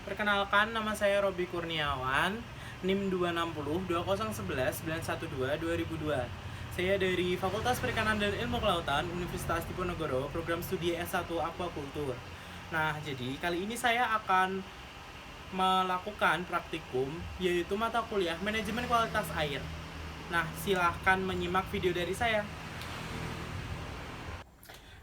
Perkenalkan, nama saya Robi Kurniawan, NIM 260 2011 912 2002. Saya dari Fakultas Perikanan dan Ilmu Kelautan Universitas Diponegoro, program studi S1 Aquaculture. Nah, jadi kali ini saya akan melakukan praktikum, yaitu mata kuliah Manajemen Kualitas Air. Nah, silahkan menyimak video dari saya.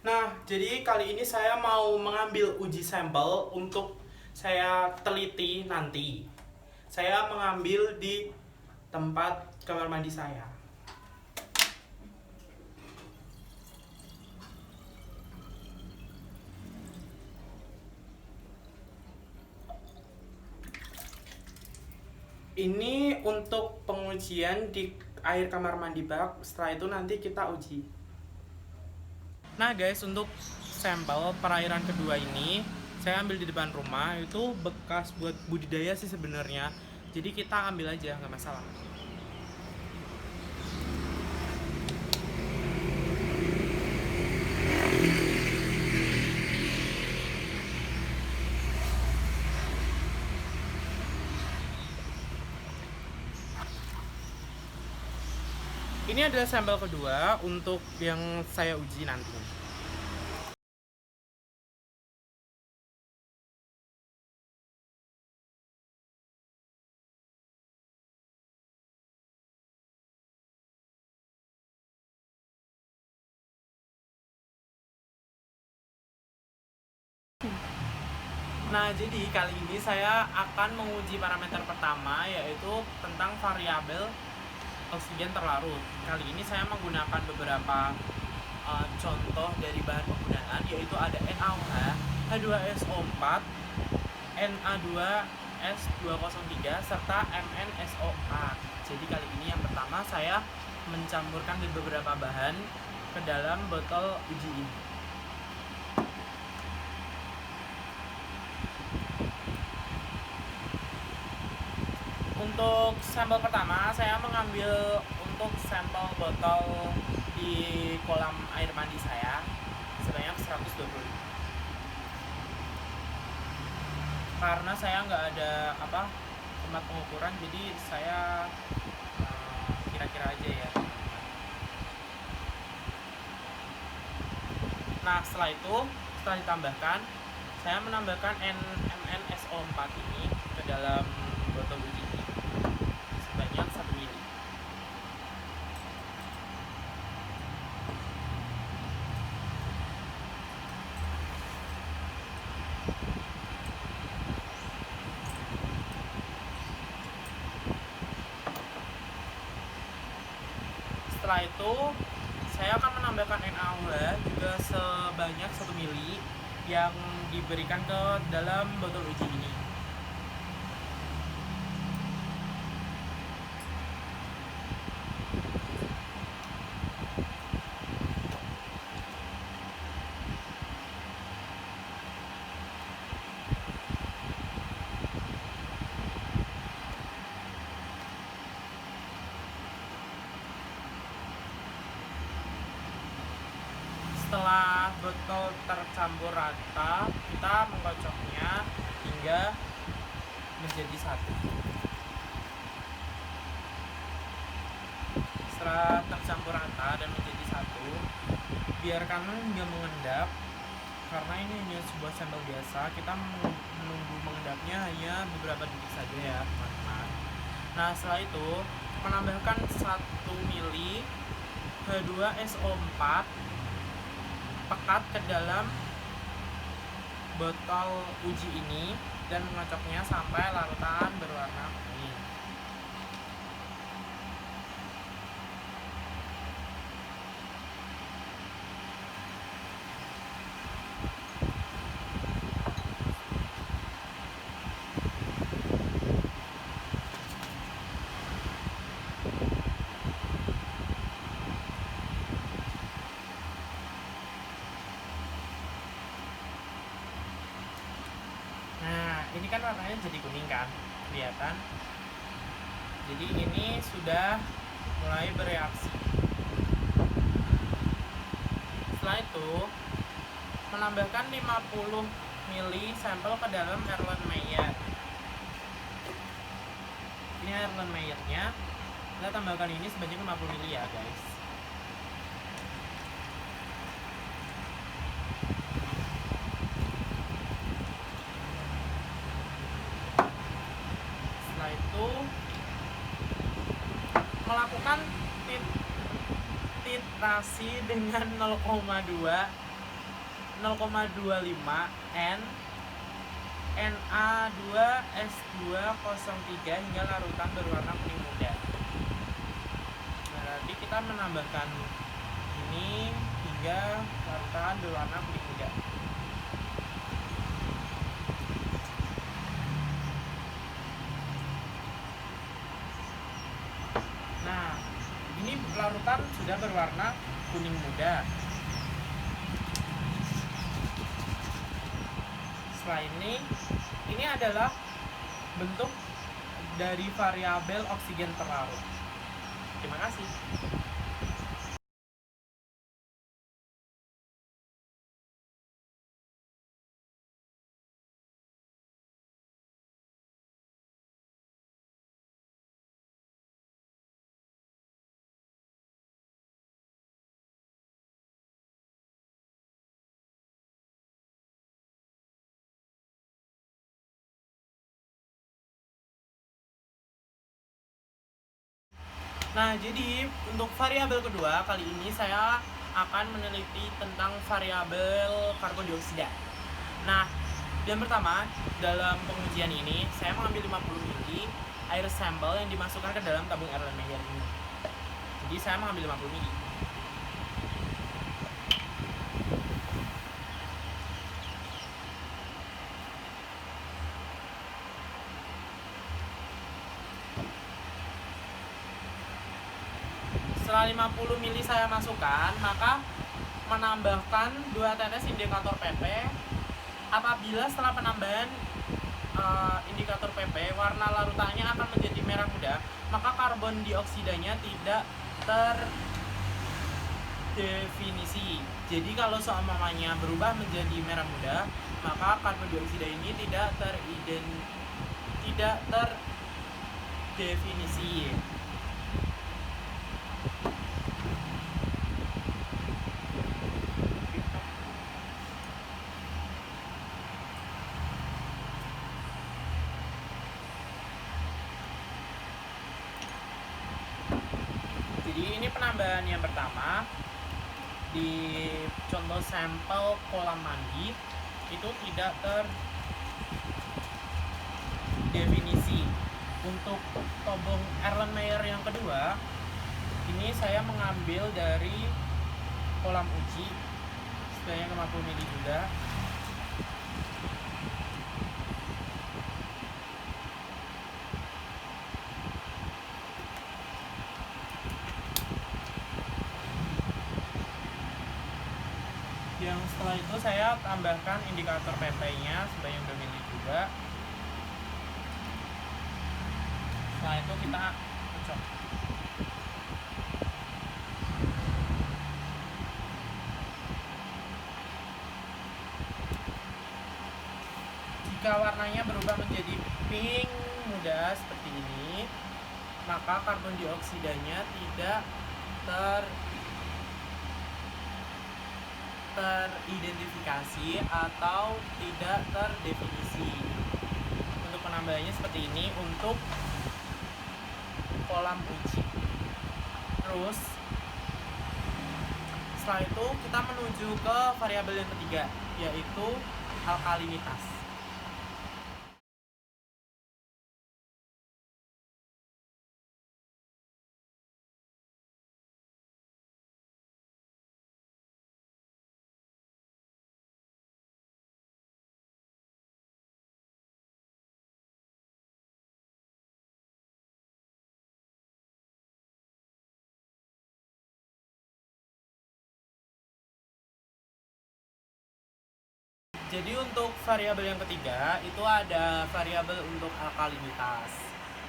Nah, jadi kali ini saya mau mengambil uji sampel untuk saya teliti nanti. Saya mengambil di tempat kamar mandi saya. Ini untuk pengujian di air kamar mandi bak. Setelah itu nanti kita uji. Nah guys, untuk sampel perairan kedua ini saya ambil di depan rumah. Itu bekas buat budidaya sih sebenarnya, jadi kita ambil aja, nggak masalah. Ini adalah sampel kedua untuk yang saya uji nanti. Nah, jadi kali ini saya akan menguji parameter pertama, yaitu tentang variabel oksigen terlarut. Kali ini saya menggunakan beberapa contoh dari bahan penggunaan, yaitu ada NaOH, H2SO4, Na2S203, serta MnSO4. Jadi kali ini yang pertama saya mencampurkan beberapa bahan ke dalam botol uji ini. Untuk sampel pertama, saya mengambil untuk sampel botol di kolam air mandi saya sebanyak 120. Karena saya nggak ada tempat pengukuran, jadi saya kira-kira aja ya. Nah, setelah itu, setelah ditambahkan, saya menambahkan MnSO4 ini ke dalam botol uji ini sebanyak 1 ml. Setelah itu, saya akan menambahkan NaOH juga sebanyak 1 ml yang diberikan ke dalam botol uji ini. Setelah botol tercampur rata, kita mengkocoknya hingga menjadi satu. Setelah tercampur rata dan menjadi satu, biarkan hingga mengendap karena ini hanya sebuah sampel biasa, kita menunggu mengendapnya hanya beberapa detik saja ya teman-teman. Nah setelah itu menambahkan 1 mili H2SO4 pekat ke dalam botol uji ini dan mengocoknya sampai larutan berwarna kuning. Ini kan warnanya jadi kuning kan, kelihatan. Jadi ini sudah mulai bereaksi. Setelah itu menambahkan 50 mili sampel ke dalam Erlenmeyer. Ini Erlenmeyernya, kita tambahkan ini sebanyak 50 mili ya guys. Melakukan titrasi dengan 0,25 N Na2S203 hingga larutan berwarna kuning muda. Berarti kita menambahkan ini hingga larutan berwarna kuning muda. Nah, ini larutan sudah berwarna kuning muda. Setelah ini adalah bentuk dari variabel oksigen terlarut. Terima kasih. Nah, jadi untuk variabel kedua, kali ini saya akan meneliti tentang variabel karbon dioksida. Nah, yang pertama, dalam pengujian ini, saya mengambil 50 mili air sampel yang dimasukkan ke dalam tabung Erlenmeyer ini. Jadi, saya mengambil 50 mili. Setelah 50 mili saya masukkan, maka menambahkan 2 tetes indikator PP. Apabila setelah penambahan indikator PP warna larutannya akan menjadi merah muda, maka karbon dioksidanya tidak terdefinisi. Jadi kalau seumpamanya berubah menjadi merah muda, maka karbon dioksida ini tidak terdefinisi. Jadi ini penambahan yang pertama di contoh sampel kolam mandi itu tidak terdefinisi. Untuk tabung Erlenmeyer yang kedua, ini saya mengambil dari kolam uji sebanyak 50 mili juga. Yang setelah itu saya tambahkan indikator PP-nya sebanyak 2 mili juga. Setelah itu kita cocok. Jika warnanya berubah menjadi pink muda seperti ini, maka karbon dioksidanya tidak teridentifikasi atau tidak terdefinisi. Untuk penambahannya seperti ini untuk kolam uji. Terus setelah itu kita menuju ke variabel yang ketiga, yaitu alkalinitas. Jadi untuk variabel yang ketiga itu ada variabel untuk alkalinitas,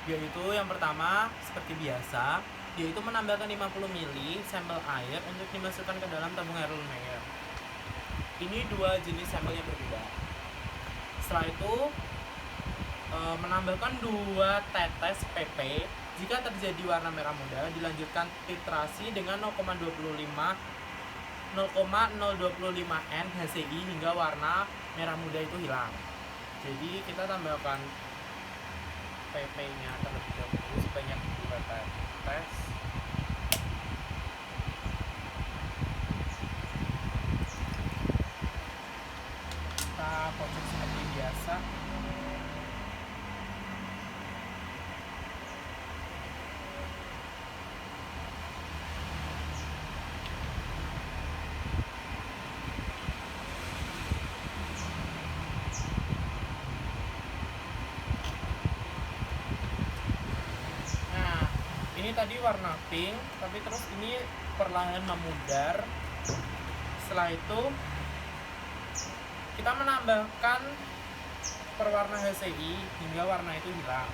yaitu yang pertama seperti biasa, yaitu menambahkan 50 ml sampel air untuk dimasukkan ke dalam tabung Erlenmeyer. Ini dua jenis sampel yang berbeda. Setelah itu menambahkan 2 tetes PP. Jika terjadi warna merah muda, dilanjutkan titrasi dengan 0,025 N HCI hingga warna merah muda itu hilang. Jadi kita tambahkan PP-nya terlebih dahulu sebanyak 2 tetes. Kita kocok seperti biasa. Ini tadi warna pink, tapi terus ini perlahan memudar. Setelah itu kita menambahkan perwarna HCI hingga warna itu hilang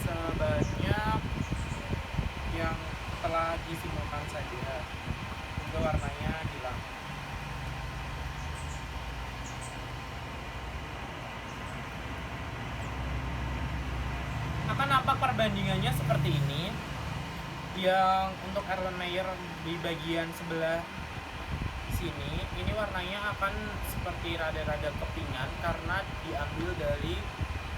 sebanyak yang telah disimulkan saja hingga warnanya hilang. Akan nampak perbandingannya seperti ini. Yang untuk Erlenmeyer di bagian sebelah sini, ini warnanya akan seperti rada-rada kepingan karena diambil dari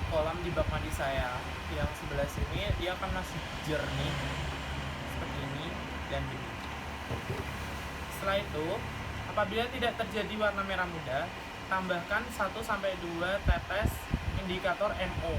kolam di bak mandi saya. Yang sebelah sini dia akan masih jernih seperti ini dan ini. Setelah itu, apabila tidak terjadi warna merah muda, tambahkan 1-2 tetes indikator MO.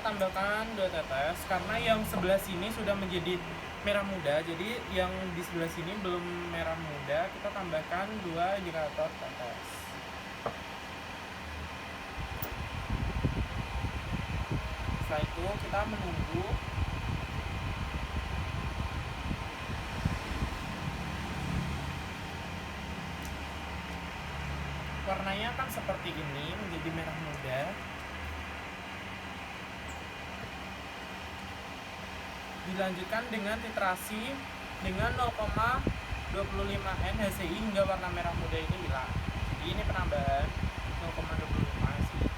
Tambahkan 2 tetes karena yang sebelah sini sudah menjadi merah muda, jadi yang di sebelah sini belum merah muda. Kita tambahkan 2 indikator tetes. Setelah itu kita menunggu warnanya akan seperti ini, menjadi merah muda. Dilanjutkan dengan titrasi dengan 0,25 N HCI hingga warna merah muda ini hilang. Jadi ini penambahan 0,25 HCI.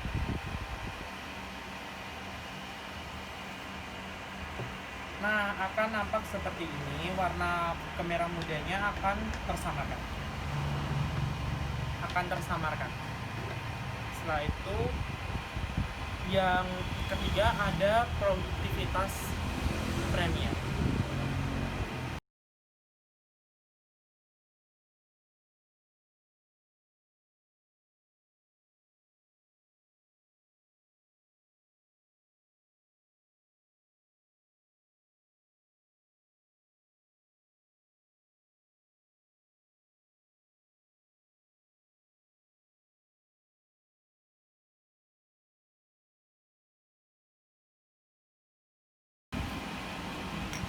Nah, akan nampak seperti ini. Warna kemerah mudanya akan tersamarkan. Setelah itu yang ketiga ada produktivitas premier.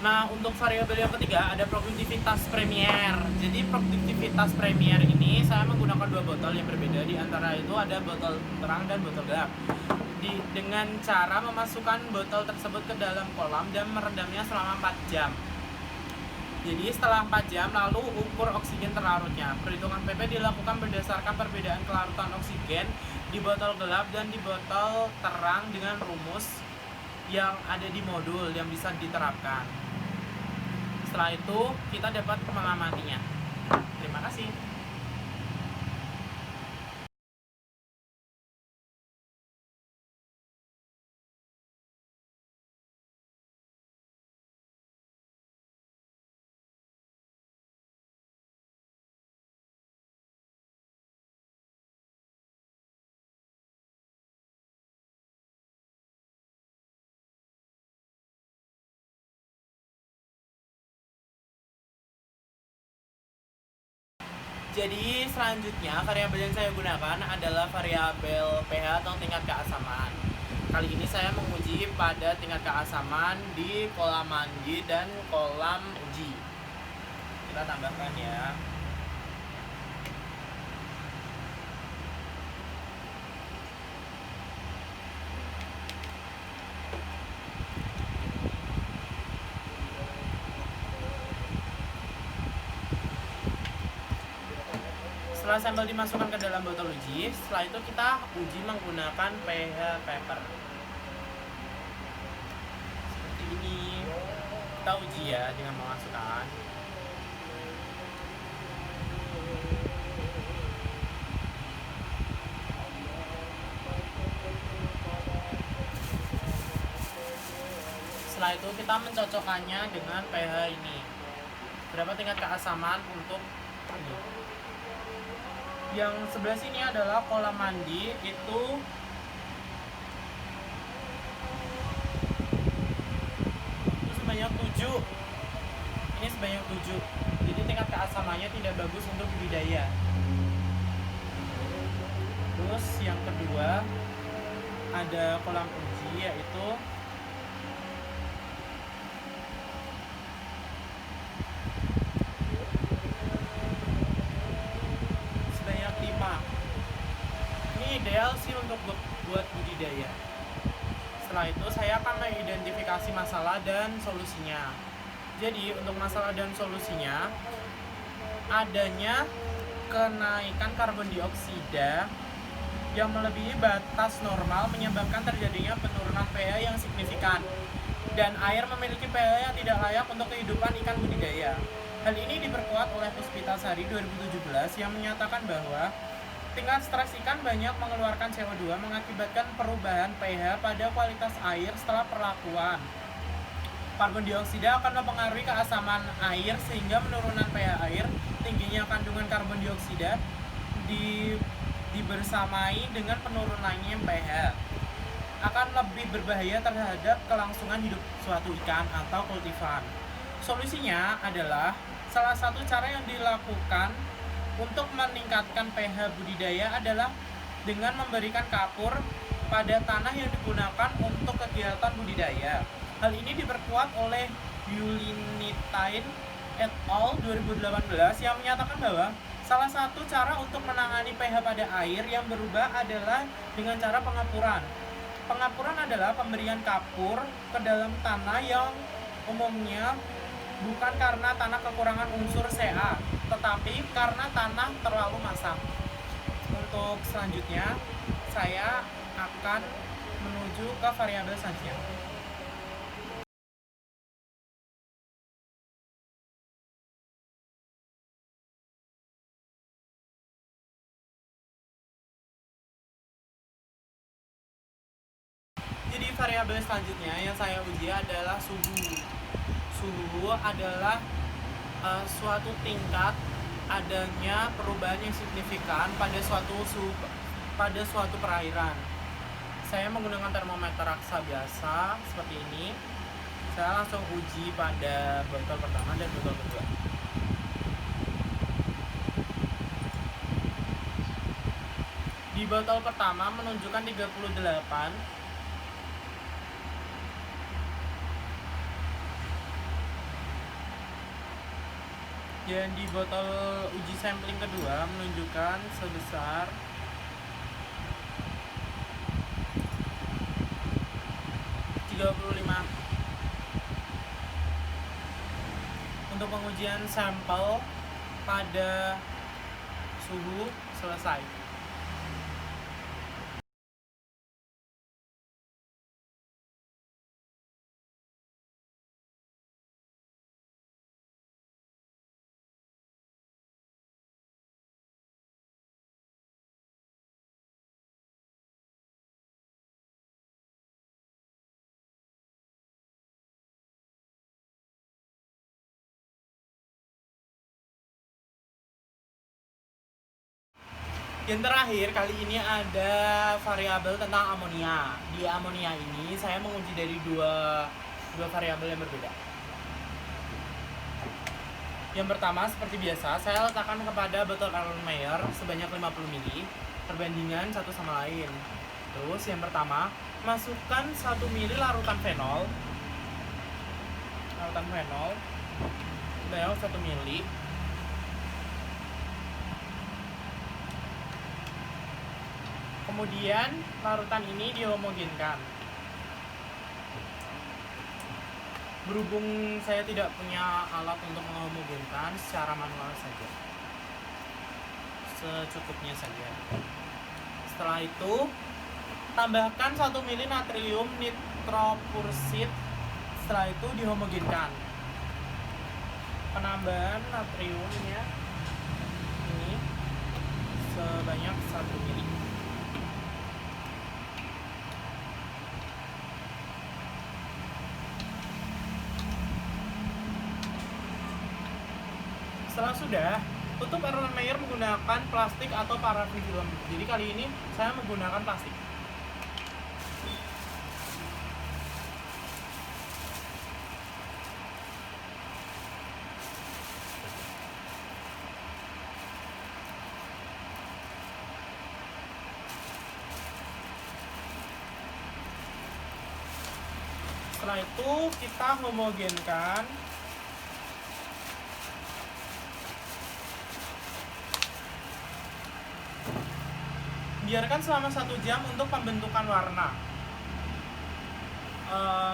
Nah, untuk variabel yang ketiga ada produktivitas premier. Jadi produktivitas premier ini saya menggunakan 2 botol yang berbeda. Di antara itu ada botol terang dan botol gelap. Dengan cara memasukkan botol tersebut ke dalam kolam dan merendamnya selama 4 jam. Jadi setelah 4 jam lalu ukur oksigen terlarutnya. Perhitungan PP dilakukan berdasarkan perbedaan kelarutan oksigen di botol gelap dan di botol terang dengan rumus yang ada di modul yang bisa diterapkan. Setelah itu kita dapat mengamatinya. Terima kasih. Jadi selanjutnya variabel yang saya gunakan adalah variabel pH atau tingkat keasaman. Kali ini saya menguji pada tingkat keasaman di kolam mandi dan kolam uji. Kita tambahkan ya. Setelah sampel dimasukkan ke dalam botol uji, setelah itu kita uji menggunakan pH paper. Seperti ini. Kita uji ya dengan memasukkan. Setelah itu kita mencocokkannya dengan pH ini. Berapa tingkat keasaman untuk ini. Yang sebelah sini adalah kolam mandi, itu sebanyak 7. Ini sebanyak 7. Jadi tingkat keasamannya tidak bagus untuk budidaya. Terus yang kedua ada kolam uji, yaitu sebanyak 5. Ini ideal sih untuk buat budidaya. Setelah itu saya akan mengidentifikasi masalah dan solusinya. Jadi untuk masalah dan solusinya, adanya kenaikan karbon dioksida yang melebihi batas normal menyebabkan terjadinya penurunan pH yang signifikan, dan air memiliki pH yang tidak layak untuk kehidupan ikan budidaya. Hal ini diperkuat oleh Puspitasari 2017 yang menyatakan bahwa tingkat stres ikan banyak mengeluarkan CO2 mengakibatkan perubahan pH pada kualitas air setelah perlakuan. Karbon dioksida akan mempengaruhi keasaman air sehingga penurunan pH air, tingginya kandungan karbon dioksida dibersamai dengan penurunannya pH akan lebih berbahaya terhadap kelangsungan hidup suatu ikan atau kultifan. Solusinya adalah salah satu cara yang dilakukan untuk meningkatkan pH budidaya adalah dengan memberikan kapur pada tanah yang digunakan untuk kegiatan budidaya. Hal ini diperkuat oleh Yulinitain et al. 2018 yang menyatakan bahwa salah satu cara untuk menangani pH pada air yang berubah adalah dengan cara pengapuran. Pengapuran adalah pemberian kapur ke dalam tanah yang umumnya bukan karena tanah kekurangan unsur Ca, tetapi karena tanah terlalu masam. Untuk selanjutnya, saya akan menuju ke variabel selanjutnya. Jadi variabel selanjutnya yang saya uji adalah suhu. Suhu adalah suatu tingkat adanya perubahan yang signifikan pada suatu perairan. Saya menggunakan termometer raksa biasa seperti ini. Saya langsung uji pada botol pertama dan botol kedua. Di botol pertama menunjukkan 38. Dan di botol uji sampling kedua menunjukkan sebesar 35. Untuk pengujian sampel pada suhu selesai. Yang terakhir, kali ini ada variabel tentang amonia. Di amonia ini saya menguji dari dua variabel yang berbeda. Yang pertama, seperti biasa, saya letakkan kepada botol Erlenmeyer sebanyak 50 ml, perbandingan satu sama lain. Terus yang pertama, masukkan 1 ml larutan fenol. Larutan fenol sebanyak 1 ml. Kemudian larutan ini dihomogenkan. Berhubung saya tidak punya alat untuk menghomogenkan, secara manual saja, secukupnya saja. Setelah itu tambahkan 1 ml natrium nitropursid. Setelah itu dihomogenkan. Penambahan natriumnya ini sebanyak 1 ml. Setelah sudah, tutup Erlenmeyer menggunakan plastik atau parafin film. Jadi kali ini saya menggunakan plastik. Setelah itu kita homogenkan. Biarkan selama 1 jam untuk pembentukan warna.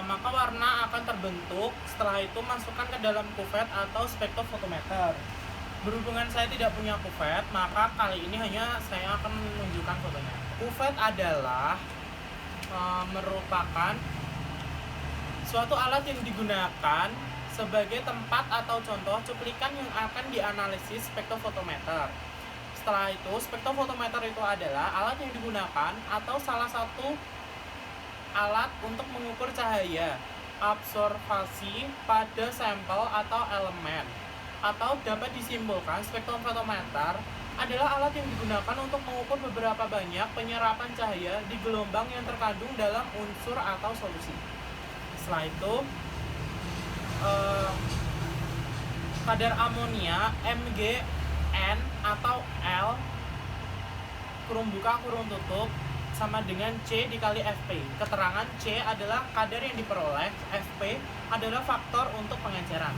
Maka warna akan terbentuk. Setelah itu masukkan ke dalam kuvet atau spektrofotometer. Berhubungan saya tidak punya kuvet, maka kali ini hanya saya akan menunjukkan fotonya. Kuvet adalah merupakan suatu alat yang digunakan sebagai tempat atau contoh cuplikan yang akan dianalisis spektrofotometer. Setelah itu, spektrofotometer itu adalah alat yang digunakan atau salah satu alat untuk mengukur cahaya absorpsi pada sampel atau elemen. Atau dapat disimpulkan, spektrofotometer adalah alat yang digunakan untuk mengukur beberapa banyak penyerapan cahaya di gelombang yang terkandung dalam unsur atau solusi. Setelah itu, kadar amonia MgN atau L kurung buka kurung tutup sama dengan C dikali Fp. Keterangan C adalah kadar yang diperoleh, Fp adalah faktor untuk pengenceran.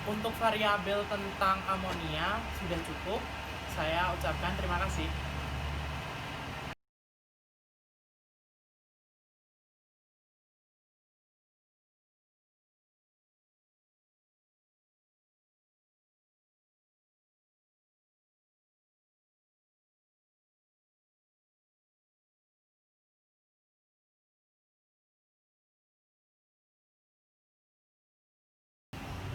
Untuk variabel tentang amonia sudah cukup. Saya ucapkan terima kasih.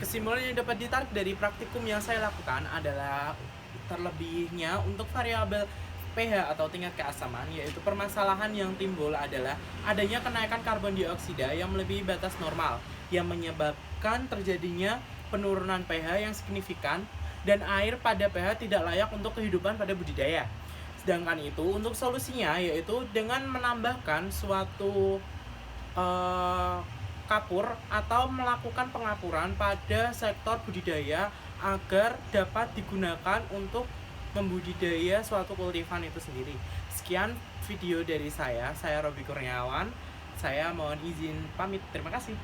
Kesimpulan yang dapat ditarik dari praktikum yang saya lakukan adalah terlebihnya untuk variabel pH atau tingkat keasaman, yaitu permasalahan yang timbul adalah adanya kenaikan karbon dioksida yang melebihi batas normal yang menyebabkan terjadinya penurunan pH yang signifikan dan air pada pH tidak layak untuk kehidupan pada budidaya. Sedangkan itu untuk solusinya yaitu dengan menambahkan suatu kapur atau melakukan pengapuran pada sektor budidaya agar dapat digunakan untuk membudidaya suatu kultifan itu sendiri. Sekian video dari saya Robi Kurniawan. Saya mohon izin pamit. Terima kasih.